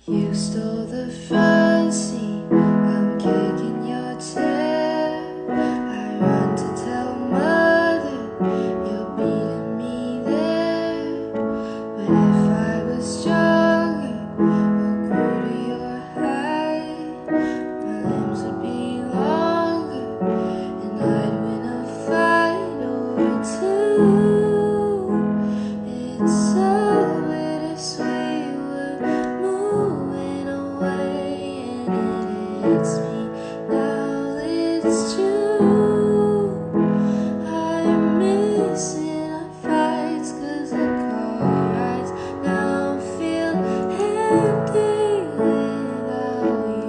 You stole the front seat, I'm kicking your tail. I run to tell mother, you're beating me there. But if I was stronger or grew to your height, my limbs would be longer and I'd win a fight or two. It's so bittersweet, we're moving away and it hits me now it's true. I'm missing our fights 'cause the car rides now feel empty without you.